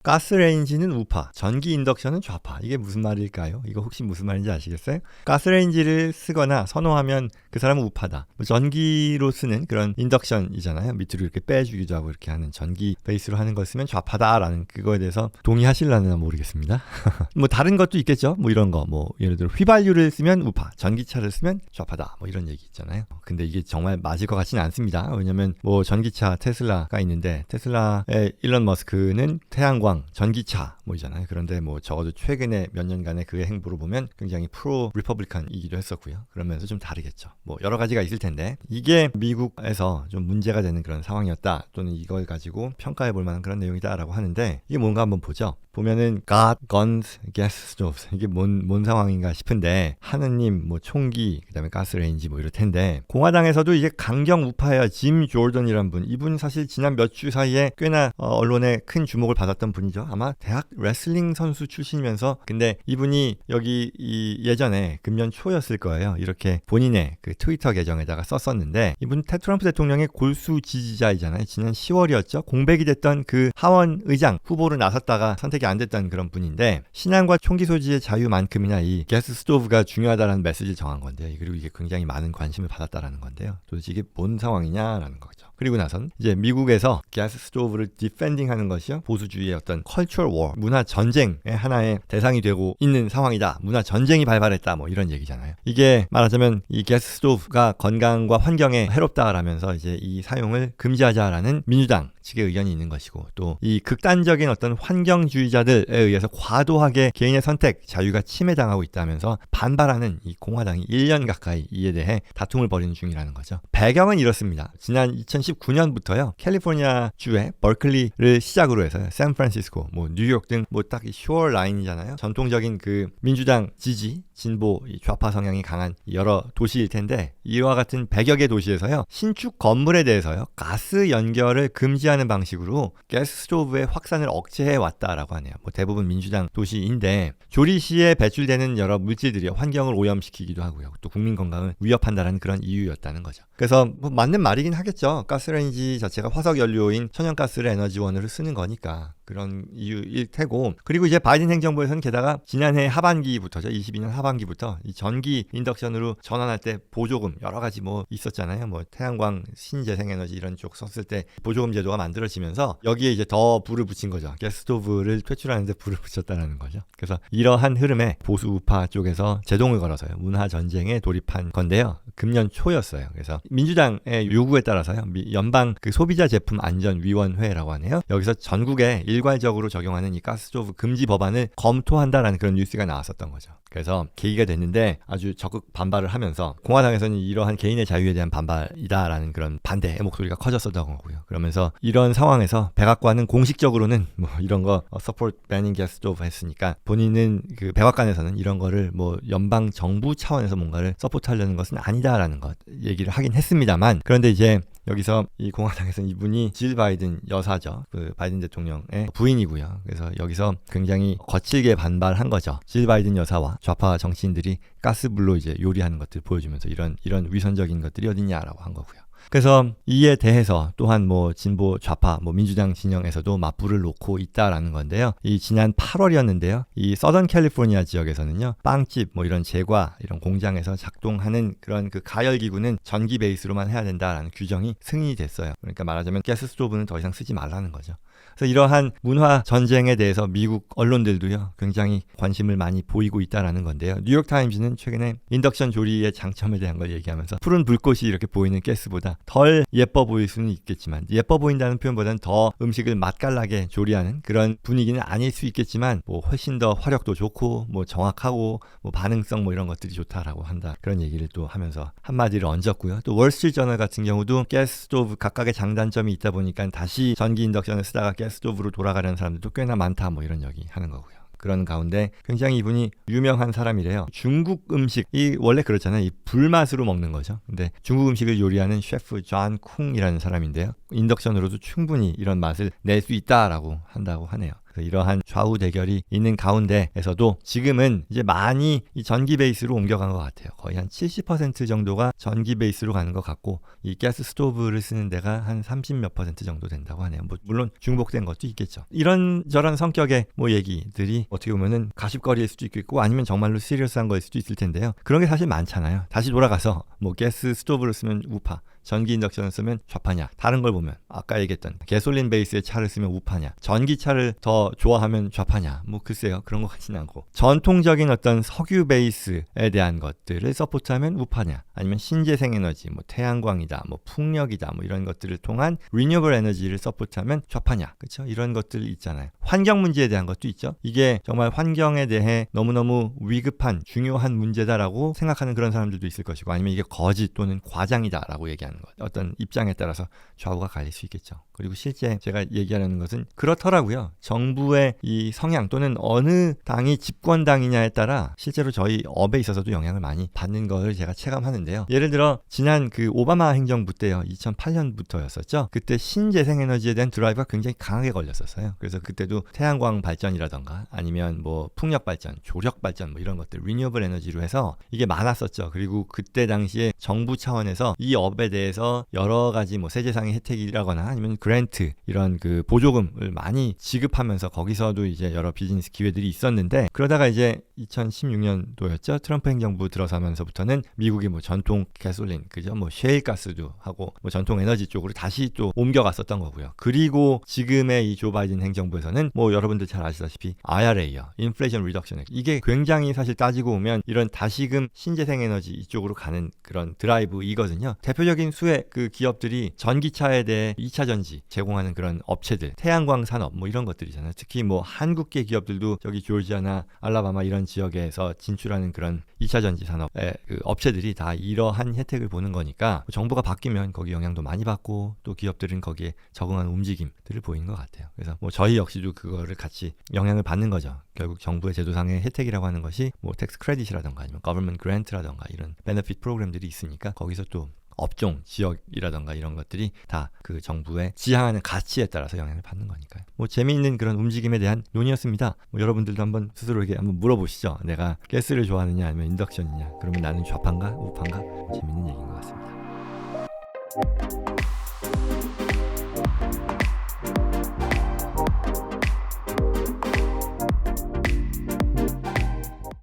가스레인지는 우파, 전기 인덕션은 좌파. 이게 무슨 말일까요? 이거 혹시 무슨 말인지 아시겠어요? 가스레인지를 쓰거나 선호하면 그 사람은 우파다. 전기로 쓰는 그런 인덕션이잖아요. 밑으로 이렇게 빼주기도 하고 이렇게 하는 전기 베이스로 하는 걸 쓰면 좌파다라는 그거에 대해서 동의하실라나 모르겠습니다. 뭐 다른 것도 있겠죠. 뭐 이런 거, 뭐 예를 들어 휘발유를 쓰면 우파, 전기차를 쓰면 좌파다. 뭐 이런 얘기 있잖아요. 근데 이게 정말 맞을 것 같지는 않습니다. 왜냐면 뭐 전기차 테슬라가 있는데 테슬라의 일론 머스크는 태양광 전기차 뭐잖아요. 그런데 뭐 적어도 최근에 몇 년간의 그의 행보를 보면 굉장히 프로 리퍼블리칸이기도 했었고요. 그러면서 좀 다르겠죠. 뭐 여러 가지가 있을 텐데 이게 미국에서 좀 문제가 되는 그런 상황이었다. 또는 이걸 가지고 평가해 볼 만한 그런 내용이다라고 하는데 이게 뭔가 한번 보죠. 보면은 God, Guns, Gas Stoves 이게 뭔 상황인가 싶은데 하느님, 뭐 총기, 그다음에 가스레인지 뭐 이럴 텐데 공화당에서도 이제 강경 우파예요. 짐 조던이란 분, 이분 사실 지난 몇 주 사이에 꽤나 언론에 큰 주목을 받았던 분이죠. 아마 대학 레슬링 선수 출신이면서 근데 이분이 여기 예전에 금년 초였을 거예요. 이렇게 본인의 그 트위터 계정에다가 썼었는데 이분 트럼프 대통령의 골수 지지자이잖아요. 지난 10월이었죠. 공백이 됐던 그 하원 의장 후보로 나섰다가 선택이 안 됐던 그런 분인데 신앙과 총기 소지의 자유만큼이나 이 가스 스토브가 중요하다라는 메시지를 정한 건데요. 그리고 이게 굉장히 많은 관심을 받았다라는 건데요. 도대체 이게 뭔 상황이냐라는 거죠. 그리고 나선 이제 미국에서 가스 스토브를 디펜딩하는 것이요 보수주의의 어떤 컬처럴 워, 문화 전쟁의 하나의 대상이 되고 있는 상황이다. 문화 전쟁이 발발했다. 뭐 이런 얘기잖아요. 이게 말하자면 이 가스 스토브가 건강과 환경에 해롭다라면서 이제 이 사용을 금지하자라는 민주당 측의 의견이 있는 것이고 또 이 극단적인 어떤 환경주의자들에 의해서 과도하게 개인의 선택, 자유가 침해당하고 있다면서 반발하는 이 공화당이 1년 가까이 이에 대해 다툼을 벌이는 중이라는 거죠. 배경은 이렇습니다. 지난 2019년부터요. 캘리포니아 주의 버클리를 시작으로 해서 샌프란시스코, 뭐 뉴욕 등 뭐 딱 이 쇼어 라인이잖아요. 전통적인 그 민주당 지지, 진보, 좌파 성향이 강한 여러 도시일 텐데 이와 같은 100여 개 도시에서요. 신축 건물에 대해서요. 가스 연결을 금지하는 방식으로 가스 스토브의 확산을 억제해 왔다라고 하네요. 뭐 대부분 민주당 도시인데 조리 시에 배출되는 여러 물질들이 환경을 오염시키기도 하고요. 또 국민 건강을 위협한다는 그런 이유였다는 거죠. 그래서 뭐 맞는 말이긴 하겠죠. 가스레인지 자체가 화석 연료인 천연가스를 에너지원으로 쓰는 거니까 그런 이유일 테고 그리고 이제 바이든 행정부에서는 게다가 지난해 하반기부터죠. 22년 하반기부터 이 전기 인덕션으로 전환할 때 보조금 여러 가지 뭐 있었잖아요. 뭐 태양광, 신재생에너지 이런 쪽 썼을 때 보조금 제도가 만들어지면서 여기에 이제 더 불을 붙인 거죠. 가스스토브를 퇴출하는데 불을 붙였다는 거죠. 그래서 이러한 흐름에 보수 우파 쪽에서 제동을 걸어서요. 문화 전쟁에 돌입한 건데요. 금년 초였어요. 그래서 민주당의 요구에 따라서요. 연방 그 소비자 제품 안전위원회라고 하네요. 여기서 전국에 일괄적으로 적용하는 이 가스스토브 금지 법안을 검토한다라는 그런 뉴스가 나왔었던 거죠. 그래서 계기가 됐는데 아주 적극 반발을 하면서 공화당에서는 이러한 개인의 자유에 대한 반발이다라는 그런 반대의 목소리가 커졌었던 거고요. 그러면서 이런 상황에서 백악관은 공식적으로는 뭐 이런 거 support banning gas stove 했으니까 본인은 그 백악관에서는 이런 거를 뭐 연방 정부 차원에서 뭔가를 서포트하려는 것은 아니다라는 것 얘기를 하긴 했습니다만 그런데 이제 여기서 이 공화당에서는 이분이 질 바이든 여사죠. 그 바이든 대통령의 부인이고요. 그래서 여기서 굉장히 거칠게 반발한 거죠. 질 바이든 여사와 좌파 정치인들이 가스불로 이제 요리하는 것들 보여주면서 이런 위선적인 것들이 어딨냐라고 한 거고요. 그래서 이에 대해서 또한 뭐 진보 좌파 뭐 민주당 진영에서도 맞불을 놓고 있다라는 건데요. 이 지난 8월이었는데요. 이 서던 캘리포니아 지역에서는요. 빵집 뭐 이런 제과 이런 공장에서 작동하는 그런 그 가열 기구는 전기 베이스로만 해야 된다라는 규정이 승인이 됐어요. 그러니까 말하자면 가스 스토브는 더 이상 쓰지 말라는 거죠. 그래서 이러한 문화 전쟁에 대해서 미국 언론들도요 굉장히 관심을 많이 보이고 있다라는 건데요. 뉴욕 타임즈는 최근에 인덕션 조리의 장점에 대한 걸 얘기하면서 푸른 불꽃이 이렇게 보이는 가스보다 덜 예뻐 보일 수는 있겠지만 예뻐 보인다는 표현보다는 더 음식을 맛깔나게 조리하는 그런 분위기는 아닐 수 있겠지만 뭐 훨씬 더 화력도 좋고 뭐 정확하고 뭐 반응성 뭐 이런 것들이 좋다라고 한다 그런 얘기를 또 하면서 한마디를 얹었고요. 또 월스트리트저널 같은 경우도 가스 스토브 각각의 장단점이 있다 보니까 다시 전기 인덕션을 쓰다가 가스 스토브로 돌아가려는 사람들도 꽤나 많다 뭐 이런 얘기 하는 거고요. 그런 가운데 굉장히 이분이 유명한 사람이래요. 중국 음식이 원래 그렇잖아요. 이 불맛으로 먹는 거죠. 근데 중국 음식을 요리하는 셰프 존 쿵이라는 사람인데요. 인덕션으로도 충분히 이런 맛을 낼 수 있다라고 한다고 하네요. 그래서 이러한 좌우 대결이 있는 가운데에서도 지금은 이제 많이 이 전기 베이스로 옮겨간 것 같아요. 거의 한 70% 정도가 전기 베이스로 가는 것 같고 이 가스 스토브를 쓰는 데가 한 30몇 % 정도 된다고 하네요. 뭐 물론 중복된 것도 있겠죠. 이런저런 성격의 뭐 얘기들이 어떻게 보면은 가십거리일 수도 있고 아니면 정말로 시리어스한 거일 수도 있을 텐데요. 그런 게 사실 많잖아요. 다시 돌아가서 뭐 가스 스토브를 쓰면 우파, 전기 인덕션을 쓰면 좌파냐, 다른 걸 보면 아까 얘기했던 가솔린 베이스의 차를 쓰면 우파냐, 전기차를 더 좋아하면 좌파냐, 뭐 글쎄요, 그런 것 같지는 않고 전통적인 어떤 석유 베이스에 대한 것들을 서포트하면 우파냐, 아니면 신재생 에너지, 뭐 태양광이다, 뭐 풍력이다, 뭐 이런 것들을 통한 리뉴얼 에너지를 서포트하면 좌파냐, 그렇죠? 이런 것들 있잖아요. 환경 문제에 대한 것도 있죠. 이게 정말 환경에 대해 너무너무 위급한 중요한 문제다라고 생각하는 그런 사람들도 있을 것이고, 아니면 이게 거짓 또는 과장이다라고 얘기하는 것, 어떤 입장에 따라서 좌우가 갈릴 수 있겠죠. 그리고 실제 제가 얘기하려는 것은 그렇더라고요. 정부의 이 성향 또는 어느 당이 집권당이냐에 따라 실제로 저희 업에 있어서도 영향을 많이 받는 걸 제가 체감하는데요. 예를 들어 지난 그 오바마 행정부 때요, 2008년부터였었죠. 그때 신재생 에너지에 대한 드라이브가 굉장히 강하게 걸렸었어요. 그래서 그때도 태양광 발전이라던가 아니면 뭐 풍력 발전, 조력 발전 뭐 이런 것들 리뉴얼 에너지로 해서 이게 많았었죠. 그리고 그때 당시에 정부 차원에서 이 업에 대해서 여러 가지 뭐 세제상의 혜택이라거나 아니면 그랜트 이런 그 보조금을 많이 지급하면서 거기서도 이제 여러 비즈니스 기회들이 있었는데, 그러다가 이제 2016년도였죠. 트럼프 행정부 들어서면서부터는 미국이 뭐 전통 가솔린, 그죠? 뭐 셰일 가스도 하고 뭐 전통 에너지 쪽으로 다시 또 옮겨갔었던 거고요. 그리고 지금의 이 조 바이든 행정부에서는 뭐 여러분들 잘 아시다시피 IRA요. 인플레이션 리덕션 액트. 이게 굉장히 사실 따지고 보면 이런 다시금 신재생 에너지 이쪽으로 가는 그런 드라이브이거든요. 대표적인 수의 그 기업들이 전기차에 대해 2차 전지 제공하는 그런 업체들, 태양광 산업 뭐 이런 것들이잖아요. 특히 뭐 한국계 기업들도 저기 조지아나 알라바마 이런 지역에서 진출하는 그런 2차 전지 산업의 그 업체들이 다 이러한 혜택을 보는 거니까 정부가 바뀌면 거기 영향도 많이 받고 또 기업들은 거기에 적응하는 움직임들을 보이는 것 같아요. 그래서 뭐 저희 역시도 그거를 같이 영향을 받는 거죠. 결국 정부의 제도상의 혜택이라고 하는 것이 뭐 텍스 크레딧이라던가 아니면 거버먼트 그랜트라던가 이런 베네핏 프로그램들이 있으니까 거기서 또 업종, 지역이라던가 이런 것들이 다 그 정부의 지향하는 가치에 따라서 영향을 받는 거니까요. 뭐 재미있는 그런 움직임에 대한 논의였습니다. 뭐 여러분들도 한번 스스로에게 한번 물어보시죠. 내가 가스를 좋아하느냐 아니면 인덕션이냐. 그러면 나는 좌파인가 우파인가? 재미있는 얘기인 것 같습니다.